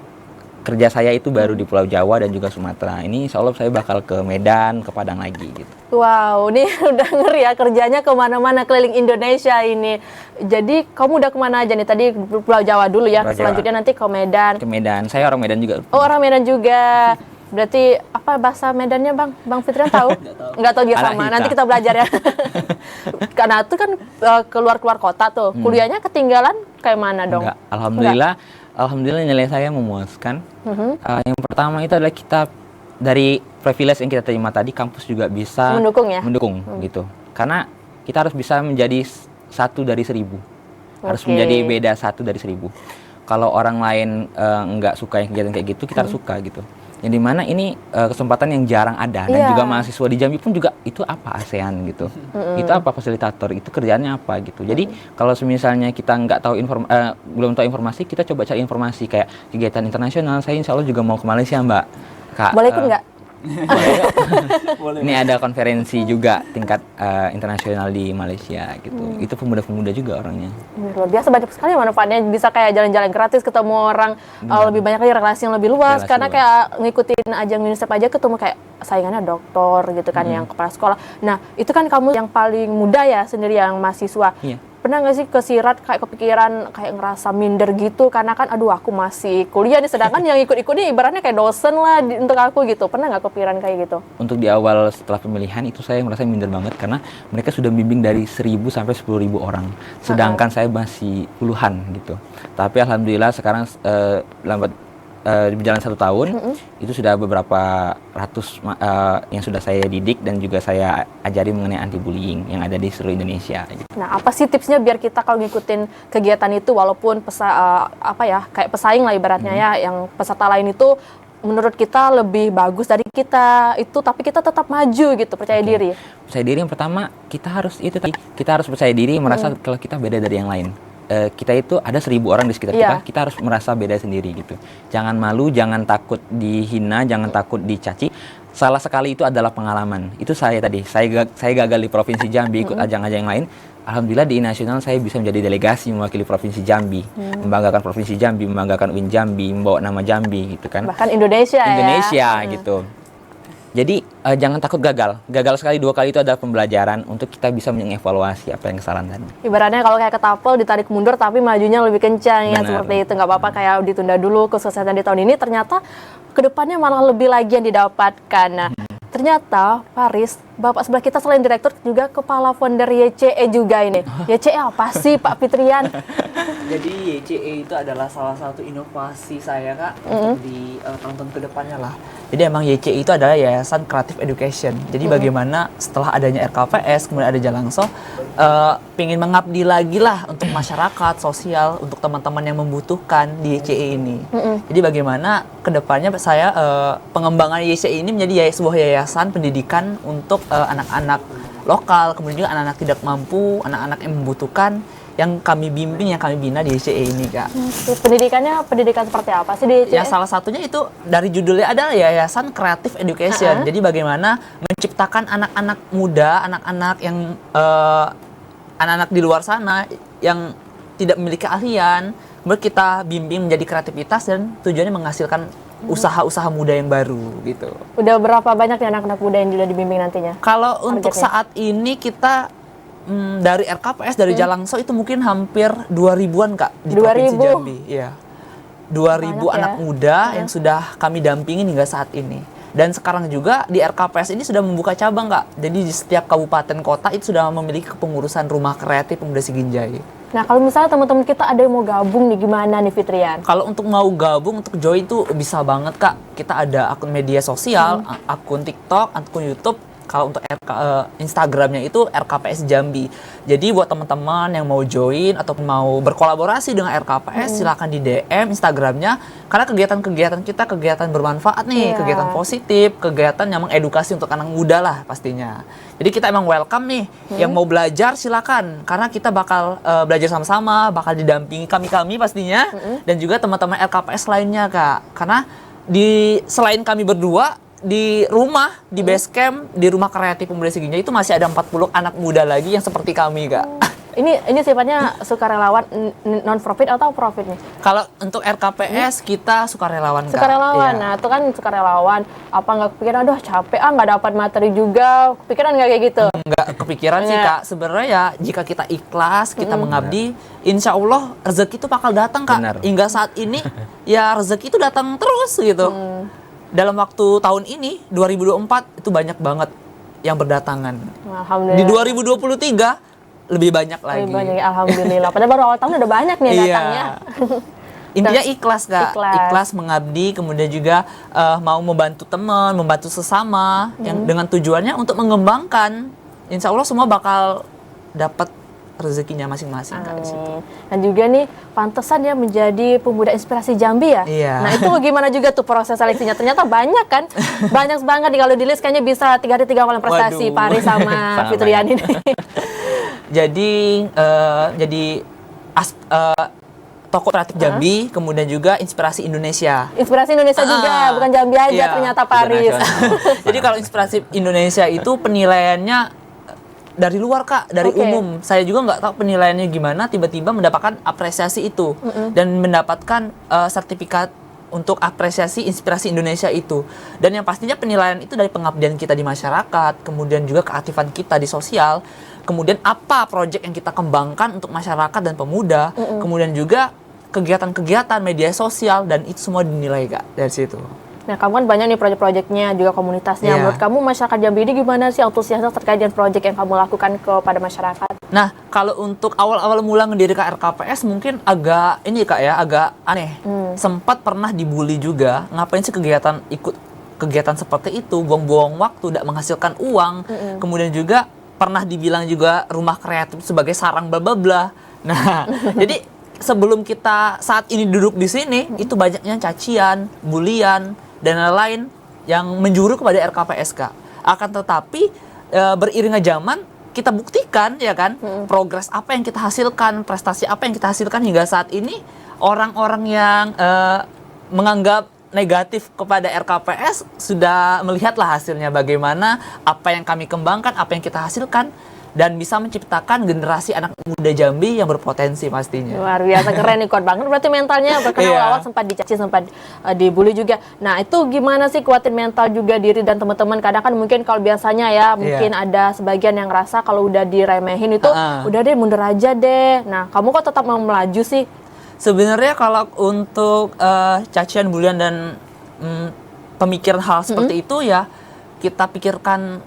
kerja saya itu baru di Pulau Jawa dan juga Sumatera. Ini insya Allah saya bakal ke Medan, ke Padang lagi gitu. Wow, ini udah ngeri ya, kerjanya kemana-mana keliling Indonesia ini. Jadi kamu udah kemana aja nih? Tadi Pulau Jawa dulu ya, selanjutnya nanti ke Medan. Ke Medan, saya orang Medan juga. Oh, orang Medan juga. Berarti apa bahasa Medannya, Bang? Bang Fitrian tahu? Nggak tahu dia sama. Nanti kita belajar ya. Karena itu kan keluar kota tuh. Kuliahnya ketinggalan kayak mana dong? Enggak. Alhamdulillah nilai saya memuaskan. Yang pertama itu adalah kita dari privilege yang kita terima tadi, kampus juga bisa mendukung gitu. Karena kita harus bisa menjadi 1 dari 1000. Harus menjadi beda 1 dari 1000. Kalau orang lain nggak suka yang kegiatan kayak gitu, kita harus suka gitu. Yang dimana ini kesempatan yang jarang ada. Dan juga mahasiswa di Jambi pun juga, itu apa ASEAN gitu. Itu apa fasilitator, itu kerjaannya apa gitu. Jadi kalau misalnya kita nggak tahu belum tahu informasi, kita coba cari informasi kayak kegiatan internasional. Saya insya Allah juga mau ke Malaysia, Mbak. Kak, boleh ikut nggak? Ini ada konferensi juga tingkat internasional di Malaysia gitu. Itu pemuda-pemuda juga orangnya. Luar biasa, banyak sekali manfaatnya, bisa kayak jalan-jalan gratis, ketemu orang, lebih banyak lagi relasi yang lebih luas, Relasi karena luas. kayak ngikutin ajang UNICEF aja ketemu kayak saingannya dokter gitu kan, yang kepala sekolah. Nah itu kan kamu yang paling muda ya sendiri yang mahasiswa. Iya. Pernah nggak sih kesirat kayak kepikiran kayak ngerasa minder gitu, karena kan aduh aku masih kuliah nih, sedangkan yang ikut-ikut nih ibaratnya kayak dosen lah untuk aku gitu. Pernah nggak kepikiran kayak gitu? Untuk di awal setelah pemilihan itu saya merasa minder banget karena mereka sudah bimbing dari 1.000 sampai 10.000 orang. Sedangkan saya masih puluhan gitu. Tapi alhamdulillah sekarang lambat berjalan 1 tahun itu sudah beberapa ratus yang sudah saya didik dan juga saya ajari mengenai anti bullying yang ada di seluruh Indonesia gitu. Nah, apa sih tipsnya biar kita kalau ngikutin kegiatan itu, walaupun kayak pesaing lah ibaratnya ya, yang peserta lain itu menurut kita lebih bagus dari kita itu, tapi kita tetap maju gitu, percaya diri. Percaya diri yang pertama kita harus percaya diri, merasa kalau kita beda dari yang lain. Kita itu ada 1.000 orang di sekitar kita harus merasa beda sendiri gitu. Jangan malu, jangan takut dihina, jangan takut dicaci. Salah sekali itu adalah pengalaman. Itu saya tadi, saya gagal di Provinsi Jambi, ikut ajang-ajang yang lain. Alhamdulillah di nasional saya bisa menjadi delegasi mewakili Provinsi Jambi, membanggakan Provinsi Jambi, membanggakan UIN Jambi, membawa nama Jambi gitu kan. Bahkan Indonesia ya. Gitu. Jadi jangan takut gagal. Gagal sekali, 2 kali itu adalah pembelajaran untuk kita bisa mengevaluasi apa yang kesalahan tadi. Ibaratnya kalau kayak ketapel ditarik mundur tapi majunya lebih kencang ya, seperti itu. Nggak apa-apa kayak ditunda dulu kesuksesan di tahun ini, ternyata kedepannya malah lebih lagi yang didapatkan. Nah, ternyata Faris, Bapak sebelah kita selain direktur juga kepala founder YCE juga ini. YCE apa sih Pak Fitrian? Jadi YCE itu adalah salah satu inovasi saya Kak untuk di tahun-tahun kedepannya lah. Jadi emang YCE itu adalah Yayasan Creative Education. Jadi bagaimana setelah adanya RKPS, kemudian ada Jalangso, pengen mengabdi lagi lah untuk masyarakat, sosial, untuk teman-teman yang membutuhkan di YCE ini. Jadi bagaimana kedepannya saya pengembangan YCE ini menjadi sebuah yayasan pendidikan untuk anak-anak lokal, kemudian juga anak-anak tidak mampu, anak-anak yang membutuhkan, yang kami bimbing, yang kami bina di YCE ini, Kak. Pendidikannya pendidikan seperti apa sih di YCE? Ya salah satunya itu dari judulnya adalah Yayasan Creative Education. Jadi bagaimana menciptakan anak-anak muda, anak-anak yang anak-anak di luar sana yang tidak memiliki keahlian, kemudian kita bimbing menjadi kreativitas dan tujuannya menghasilkan usaha-usaha muda yang baru gitu. Udah berapa banyak nih anak-anak muda yang sudah dibimbing nantinya? Kalau untuk Targetnya? saat ini kita dari RKPS, dari Jalangso itu mungkin hampir 2.000-an Kak di 2.000? Provinsi Jambi. Iya. 2.000 Banyak anak ya. muda yang sudah kami dampingin hingga saat ini. Dan sekarang juga di RKPS ini sudah membuka cabang Kak. Jadi di setiap kabupaten kota itu sudah memiliki kepengurusan rumah kreatif pemuda Siginjai. Nah, kalau misalnya teman-teman kita ada yang mau gabung nih, gimana nih Fitrian? Kalau untuk mau gabung, untuk join itu bisa banget Kak. Kita ada akun media sosial, akun TikTok, akun YouTube. Kalau untuk Instagramnya itu RKPS Jambi. Jadi buat teman-teman yang mau join atau mau berkolaborasi dengan RKPS, silakan di DM Instagramnya. Karena kegiatan-kegiatan kita kegiatan bermanfaat nih, kegiatan positif, kegiatan yang mengedukasi untuk anak muda lah pastinya. Jadi kita emang welcome nih, yang mau belajar silakan. Karena kita bakal belajar sama-sama, bakal didampingi kami-kami pastinya, dan juga teman-teman RKPS lainnya Kak. Karena selain kami berdua, di rumah, di base camp, di rumah kreatif pemuda Siginjai itu masih ada 40 anak muda lagi yang seperti kami, Kak. Ini sifatnya sukarelawan, non profit atau profit nih? Kalau untuk RKPS kita sukarelawan, Kak. Sukarelawan. Iya. Nah, itu kan sukarelawan. Apa nggak kepikiran, aduh capek nggak dapat materi juga. Kepikiran nggak kayak gitu? Nggak kepikiran sih, Kak. Sebenarnya ya jika kita ikhlas, kita mengabdi, insya Allah rezeki itu bakal datang, Kak. Benar. Hingga saat ini ya rezeki itu datang terus gitu. Dalam waktu tahun ini 2024 itu banyak banget yang berdatangan. Alhamdulillah. Di 2023 lebih banyak lagi. Lebih banyak, alhamdulillah. Padahal baru awal tahun udah banyak nih Iya. datangnya. Intinya ikhlas Kak, Ikhlas. ikhlas mengabdi, kemudian juga mau membantu teman, membantu sesama, yang dengan tujuannya untuk mengembangkan. Insya Allah semua bakal dapat rezekinya masing-masing Kak di situ. Amin. Dan juga nih pantesan ya menjadi pemuda inspirasi Jambi ya. Iya. Nah itu gimana juga tuh proses seleksinya? Ternyata banyak kan, banyak banget nih kalau di list kayaknya bisa 3 hari 3 malam prestasi Waduh. Paris sama Sangat Fitrian ini. Jadi Toko Kreatif Jambi, kemudian juga Inspirasi Indonesia. Inspirasi Indonesia juga, bukan Jambi aja Iya, ternyata Paris. Jadi kalau Inspirasi Indonesia itu penilaiannya dari luar Kak, dari Oke. umum. Saya juga nggak tahu penilaiannya gimana, tiba-tiba mendapatkan apresiasi itu dan mendapatkan sertifikat untuk apresiasi Inspirasi Indonesia itu. Dan yang pastinya penilaian itu dari pengabdian kita di masyarakat, kemudian juga keaktifan kita di sosial, kemudian apa proyek yang kita kembangkan untuk masyarakat dan pemuda, kemudian juga kegiatan-kegiatan media sosial, dan itu semua dinilai Kak dari situ. Nah, kamu kan banyak nih proyek-proyeknya, juga komunitasnya. Iya. Menurut kamu masyarakat Jambi ini gimana sih antusiasnya terkait dengan proyek yang kamu lakukan kepada masyarakat? Nah, kalau untuk awal-awal mula mendirikan RKPS mungkin agak ini Kak ya, agak aneh. Sempat pernah dibully juga, ngapain sih ikut kegiatan seperti itu, buang-buang waktu, tidak menghasilkan uang. Kemudian juga pernah dibilang juga rumah kreatif sebagai sarang bla bla bla. Nah, jadi sebelum kita saat ini duduk di sini, itu banyaknya cacian, bulian, dan lain-lain yang menjuru kepada RKPS Kak. Akan tetapi beriringnya zaman, kita buktikan ya kan, progres apa yang kita hasilkan, prestasi apa yang kita hasilkan hingga saat ini. Orang-orang yang menganggap negatif kepada RKPS sudah melihatlah hasilnya, bagaimana apa yang kami kembangkan, apa yang kita hasilkan, dan bisa menciptakan generasi anak muda Jambi yang berpotensi pastinya. Luar biasa, keren nih, kuat banget. Berarti mentalnya bahkan Iya. awal-awal sempat dicaci, sempat dibully juga. Nah, itu gimana sih kuatin mental juga diri dan teman-teman? Kadang kan mungkin kalau biasanya ya, mungkin ada sebagian yang ngerasa kalau udah diremehin itu, udah deh mundur aja deh. Nah, kamu kok tetap mau melaju sih? Sebenarnya kalau untuk cacian, bulian, dan pemikiran hal seperti itu ya, kita pikirkan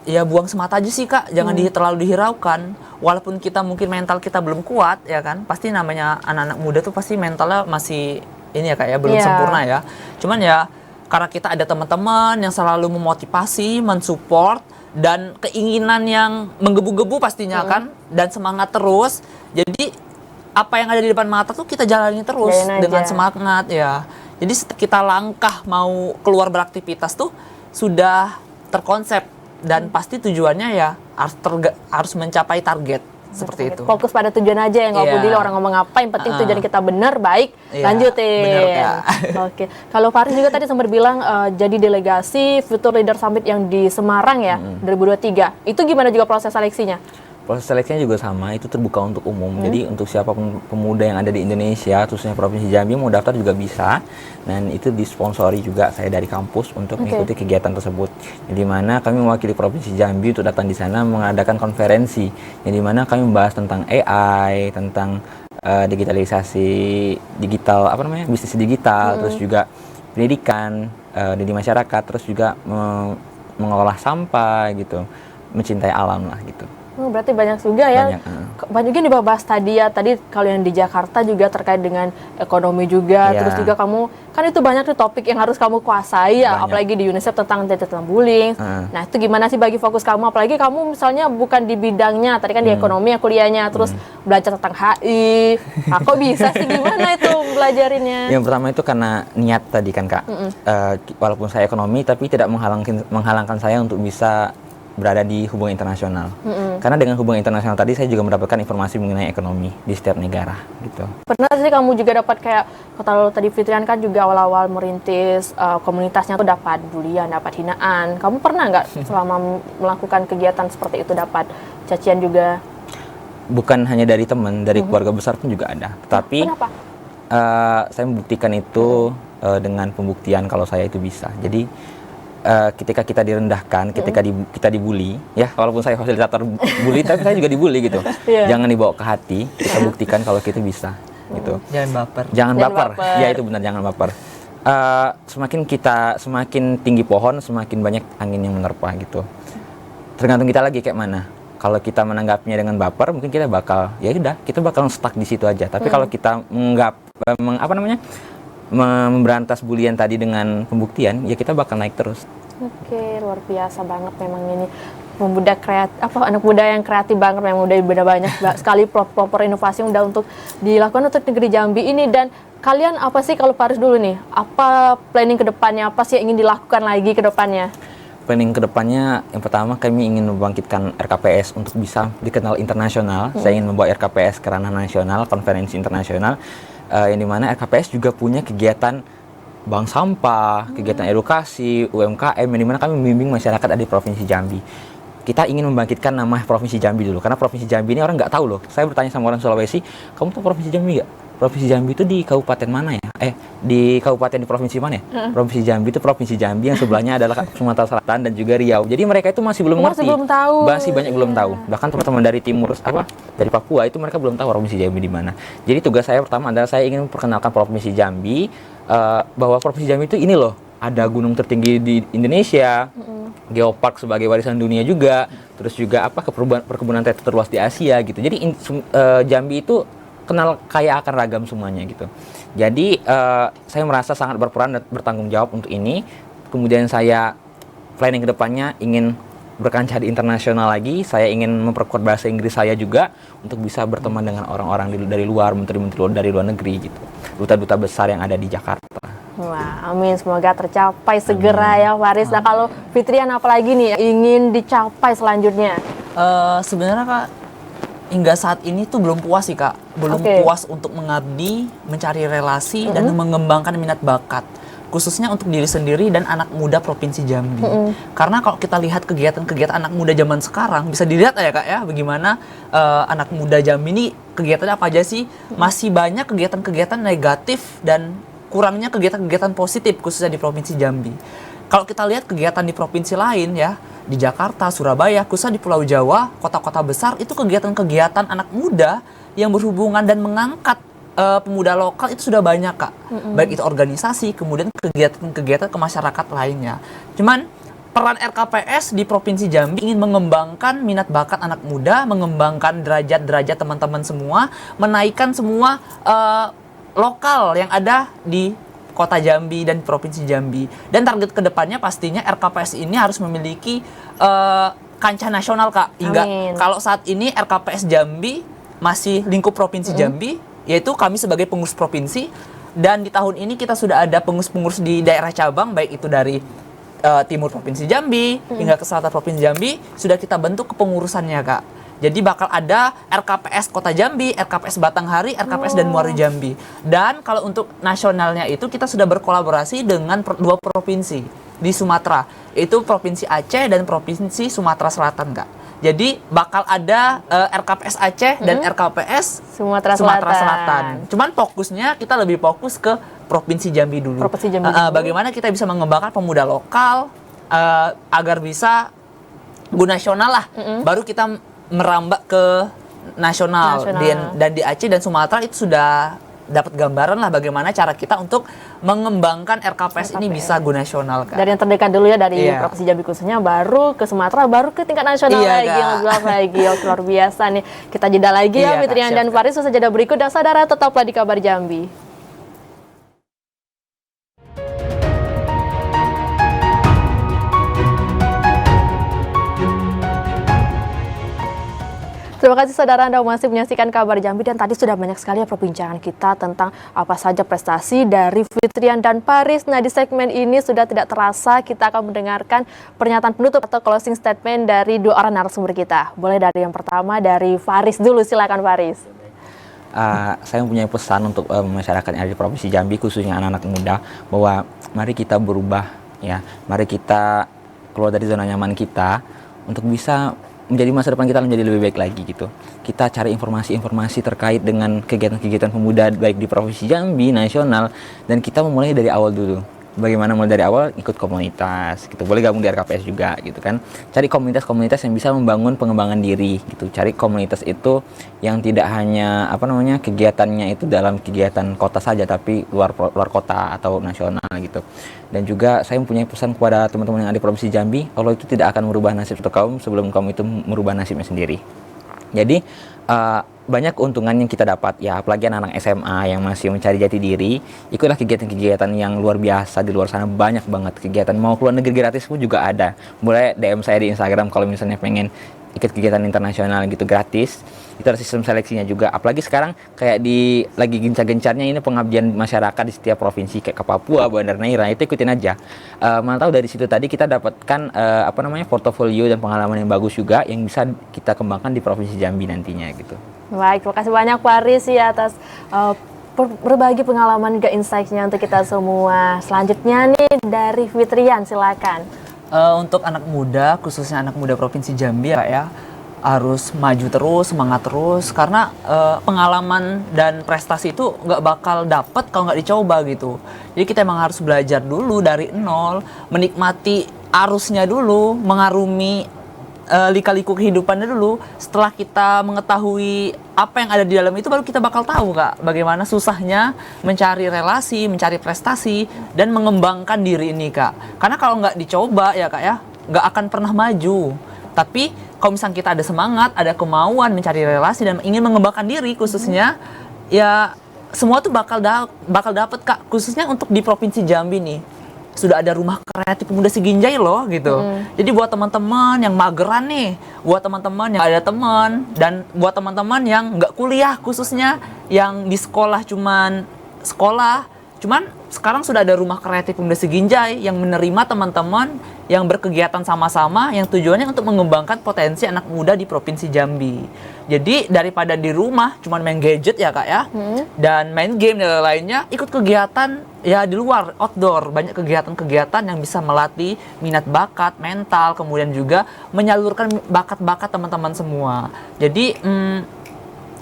ya buang semata aja sih Kak, jangan terlalu dihiraukan. Walaupun kita mungkin mental kita belum kuat ya kan, pasti namanya anak-anak muda tuh pasti mentalnya masih ini ya Kak ya, belum sempurna ya. Cuman ya karena kita ada teman-teman yang selalu memotivasi, mensupport, dan keinginan yang menggebu-gebu pastinya kan, dan semangat terus. Jadi apa yang ada di depan mata tuh kita jalani terus dengan semangat ya. Jadi kita langkah mau keluar beraktivitas tuh sudah terkonsep, dan pasti tujuannya ya harus mencapai target seperti itu. Fokus pada tujuan aja ya, nggak peduli orang ngomong apa, yang penting tujuan kita benar, baik, lanjutin. Bener, Kak. Oke. Kalau Faris juga tadi sempat bilang jadi delegasi Future Leader Summit yang di Semarang ya, 2023. Itu gimana juga proses seleksinya? Proses seleksinya juga sama, itu terbuka untuk umum. Jadi untuk siapapun pemuda yang ada di Indonesia, khususnya Provinsi Jambi, mau daftar juga bisa. Dan itu disponsori juga saya dari kampus untuk mengikuti kegiatan tersebut. Di mana kami mewakili Provinsi Jambi untuk datang di sana mengadakan konferensi. Di mana kami membahas tentang AI, tentang digitalisasi digital, bisnis digital, terus juga pendidikan di masyarakat, terus juga mengolah sampah gitu, mencintai alam lah gitu. Berarti banyak juga ya. Banyak yang dibahas tadi ya. Tadi kalau yang di Jakarta juga terkait dengan ekonomi juga. Terus juga kamu, kan itu banyak tuh topik yang harus kamu kuasai ya. Apalagi di UNICEF tentang bullying. Nah, itu gimana sih bagi fokus kamu? Apalagi kamu misalnya bukan di bidangnya. Tadi kan di ekonomi ya kuliahnya. Terus belajar tentang HI. Kok bisa sih, gimana itu belajarinnya? Yang pertama itu karena niat tadi kan Kak. Walaupun saya ekonomi, tapi tidak menghalangkan saya untuk bisa berada di hubungan internasional. Karena dengan hubungan internasional tadi saya juga mendapatkan informasi mengenai ekonomi di setiap negara gitu. Pernah sih kamu juga dapat kayak, kalau tadi Fitrian kan juga awal-awal merintis komunitasnya tuh dapat bulian, dapat hinaan. Kamu pernah nggak selama melakukan kegiatan seperti itu dapat cacian juga? Bukan hanya dari teman, dari keluarga besar pun juga ada. Tetapi saya membuktikan itu dengan pembuktian kalau saya itu bisa. Jadi ketika kita direndahkan, ketika kita dibully, ya walaupun saya fasilitator bully, tapi saya juga dibully gitu. Jangan dibawa ke hati, kita buktikan kalau kita bisa gitu. Jangan baper. Jangan baper. Ya itu benar, jangan baper. Semakin tinggi pohon, semakin banyak angin yang menerpa gitu. Tergantung kita lagi kayak mana. Kalau kita menanggapinya dengan baper, mungkin kita bakal kita bakal stuck di situ aja. Tapi kalau kita memberantas bulian tadi dengan pembuktian, ya kita bakal naik terus. Oke, luar biasa banget memang ini pemuda anak muda yang kreatif banget, memang udah banyak sekali proper inovasi yang udah untuk dilakukan untuk negeri Jambi ini. Dan kalian apa sih, kalau Faris dulu nih, apa planning ke depannya, apa sih yang ingin dilakukan lagi ke depannya? Planning ke depannya, yang pertama kami ingin membangkitkan RKPS untuk bisa dikenal internasional. Saya ingin membawa RKPS ke ranah nasional, konferensi internasional. yang dimana RKPS juga punya kegiatan bank sampah, kegiatan edukasi, UMKM, yang dimana kami membimbing masyarakat ada di Provinsi Jambi. Kita ingin membangkitkan nama Provinsi Jambi dulu, karena Provinsi Jambi ini orang nggak tahu loh. Saya bertanya sama orang Sulawesi, kamu tahu Provinsi Jambi nggak? Provinsi Jambi itu di kabupaten mana ya? Di kabupaten di provinsi mana ya? Provinsi Jambi itu Provinsi Jambi yang sebelahnya adalah Sumatera Selatan dan juga Riau. Jadi mereka itu masih belum ngerti. Belum tahu. Masih banyak belum tahu. Bahkan teman-teman dari timur dari Papua itu mereka belum tahu Provinsi Jambi di mana. Jadi tugas saya pertama adalah saya ingin memperkenalkan Provinsi Jambi, bahwa Provinsi Jambi itu ini loh, ada gunung tertinggi di Indonesia, geopark sebagai warisan dunia juga, terus juga perkebunan teh terluas di Asia gitu. Jadi Jambi itu kenal kaya akan ragam semuanya gitu. Jadi saya merasa sangat berperan dan bertanggung jawab untuk ini. Kemudian saya planning ke depannya ingin berkancah di internasional lagi. Saya ingin memperkuat bahasa Inggris saya juga untuk bisa berteman dengan orang-orang dari luar, menteri-menteri dari luar negeri gitu. Duta-duta besar yang ada di Jakarta. Wah, amin. Semoga tercapai segera ya, Faris. Nah, kalau Fitrian apalagi nih yang ingin dicapai selanjutnya? Sebenarnya Kak, hingga saat ini tuh belum puas sih Kak. Belum puas untuk mengabdi, mencari relasi, dan mengembangkan minat bakat. Khususnya untuk diri sendiri dan anak muda Provinsi Jambi. Karena kalau kita lihat kegiatan-kegiatan anak muda zaman sekarang, bisa dilihat ya Kak ya, bagaimana anak muda Jambi ini kegiatannya apa aja sih? Masih banyak kegiatan-kegiatan negatif dan kurangnya kegiatan-kegiatan positif khususnya di Provinsi Jambi. Kalau kita lihat kegiatan di provinsi lain ya, di Jakarta, Surabaya, khususnya di Pulau Jawa, kota-kota besar, itu kegiatan-kegiatan anak muda yang berhubungan dan mengangkat pemuda lokal itu sudah banyak Kak. Baik itu organisasi, kemudian kegiatan-kegiatan ke masyarakat lainnya. Cuman peran RKPS di Provinsi Jambi ingin mengembangkan minat bakat anak muda, mengembangkan derajat-derajat teman-teman semua, menaikkan semua lokal yang ada di Kota Jambi dan Provinsi Jambi. Dan target kedepannya pastinya RKPS ini harus memiliki kancah nasional Kak. Hingga kalau saat ini RKPS Jambi masih lingkup Provinsi Jambi, yaitu kami sebagai pengurus provinsi. Dan di tahun ini kita sudah ada pengurus-pengurus di daerah cabang, baik itu dari timur Provinsi Jambi hingga ke selatan Provinsi Jambi, sudah kita bentuk kepengurusannya Kak. Jadi bakal ada RKPS Kota Jambi, RKPS Batanghari, RKPS dan Muara Jambi. Dan kalau untuk nasionalnya itu kita sudah berkolaborasi dengan dua provinsi di Sumatera, yaitu Provinsi Aceh dan Provinsi Sumatera Selatan, Kak. Jadi bakal ada RKPS Aceh dan RKPS Sumatera Selatan. Cuman fokusnya kita lebih fokus ke Provinsi Jambi dulu. Provinsi Jambi dulu. Bagaimana kita bisa mengembangkan pemuda lokal agar bisa go nasional lah. Baru kita merambak ke nasional. Dan di Aceh dan Sumatera itu sudah dapat gambaran lah bagaimana cara kita untuk mengembangkan RKPS ini bisa go nasional Kak. Dari yang terdekat dulu ya, dari Provinsi Jambi khususnya, baru ke Sumatera, baru ke tingkat nasional lagi, lagi. Luar biasa nih. Kita jeda lagi ya, Fitrian dan Faris. Usai jeda berikut, dan saudara tetaplah di Kabar Jambi. Terima kasih saudara, Anda masih menyaksikan Kabar Jambi, dan tadi sudah banyak sekali ya perbincangan kita tentang apa saja prestasi dari Fitrian dan Faris. Nah, di segmen ini sudah tidak terasa kita akan mendengarkan pernyataan penutup atau closing statement dari dua orang narasumber kita. Boleh dari yang pertama, dari Faris dulu, silakan Faris. Saya mempunyai pesan untuk masyarakat yang ada di Provinsi Jambi, khususnya anak-anak muda, bahwa mari kita berubah ya, mari kita keluar dari zona nyaman kita untuk bisa menjadi masa depan kita menjadi lebih baik lagi gitu. Kita cari informasi-informasi terkait dengan kegiatan-kegiatan pemuda baik di Provinsi Jambi, nasional, dan kita memulai dari awal dulu. Bagaimana mulai dari awal? Ikut komunitas gitu. Boleh gabung di RKPS juga gitu kan. Cari komunitas-komunitas yang bisa membangun pengembangan diri gitu. Cari komunitas itu yang tidak hanya kegiatannya itu dalam kegiatan kota saja, tapi luar kota atau nasional gitu. Dan juga saya mempunyai pesan kepada teman-teman yang ada di Provinsi Jambi, Allah itu tidak akan merubah nasib satu kaum sebelum kaum itu merubah nasibnya sendiri. Jadi banyak keuntungan yang kita dapat ya, apalagi anak-anak SMA yang masih mencari jati diri. Ikutlah kegiatan-kegiatan yang luar biasa di luar sana, banyak banget kegiatan. Mau keluar negeri gratis pun juga ada. Boleh DM saya di Instagram kalau misalnya pengen ikut kegiatan internasional gitu gratis. Itu ada sistem seleksinya juga. Apalagi sekarang kayak lagi gencar-gencarnya ini pengabdian masyarakat di setiap provinsi, kayak ke Papua, Bandar Neira, itu ikutin aja. Mana tahu dari situ tadi kita dapatkan portofolio dan pengalaman yang bagus juga yang bisa kita kembangkan di Provinsi Jambi nantinya gitu. Baik, terima kasih banyak Faris ya atas berbagi pengalaman juga insight-nya untuk kita semua. Selanjutnya nih dari Fitrian, silakan. Untuk anak muda, khususnya anak muda Provinsi Jambi ya, harus maju terus, semangat terus, karena pengalaman dan prestasi itu nggak bakal dapet kalau nggak dicoba gitu. Jadi kita emang harus belajar dulu dari nol, menikmati arusnya dulu, mengarumi lika-liku kehidupannya dulu. Setelah kita mengetahui apa yang ada di dalam itu, baru kita bakal tahu Kak, bagaimana susahnya mencari relasi, mencari prestasi, dan mengembangkan diri ini Kak. Karena kalau nggak dicoba ya Kak ya, nggak akan pernah maju. Tapi kalau misalnya kita ada semangat, ada kemauan mencari relasi dan ingin mengembangkan diri khususnya, ya semua tuh bakal dapet Kak, khususnya untuk di Provinsi Jambi nih. Sudah ada rumah kreatif pemuda Siginjai loh gitu. Jadi buat teman-teman yang mageran nih, buat teman-teman yang ada teman, dan buat teman-teman yang nggak kuliah, khususnya yang di sekolah cuman sekarang sudah ada rumah kreatif pemuda Siginjai yang menerima teman-teman yang berkegiatan sama-sama, yang tujuannya untuk mengembangkan potensi anak muda di Provinsi Jambi. Jadi daripada di rumah cuman main gadget ya Kak ya, dan main game dan lainnya, ikut kegiatan ya di luar, outdoor. Banyak kegiatan-kegiatan yang bisa melatih minat bakat, mental, kemudian juga menyalurkan bakat-bakat teman-teman semua. Jadi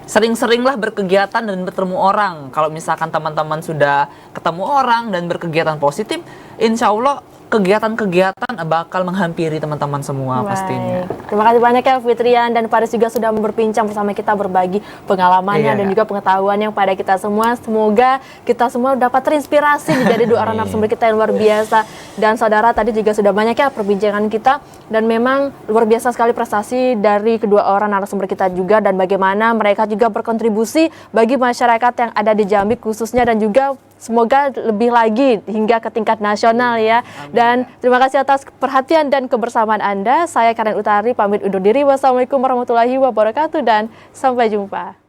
sering-seringlah berkegiatan dan bertemu orang. Kalau misalkan teman-teman sudah ketemu orang dan berkegiatan positif, insya Allah kegiatan-kegiatan bakal menghampiri teman-teman semua. Baik. Pastinya. Terima kasih banyak ya Fitrian dan Faris juga sudah berbincang bersama kita, berbagi pengalamannya dan juga pengetahuannya pada kita semua. Semoga kita semua dapat terinspirasi menjadi dua orang narasumber kita yang luar biasa. Dan saudara, tadi juga sudah banyak ya perbincangan kita, dan memang luar biasa sekali prestasi dari kedua orang narasumber kita juga, dan bagaimana mereka juga berkontribusi bagi masyarakat yang ada di Jambi khususnya, dan juga semoga lebih lagi hingga ke tingkat nasional ya. Dan terima kasih atas perhatian dan kebersamaan Anda. Saya Karen Utari pamit undur diri. Wassalamualaikum warahmatullahi wabarakatuh dan sampai jumpa.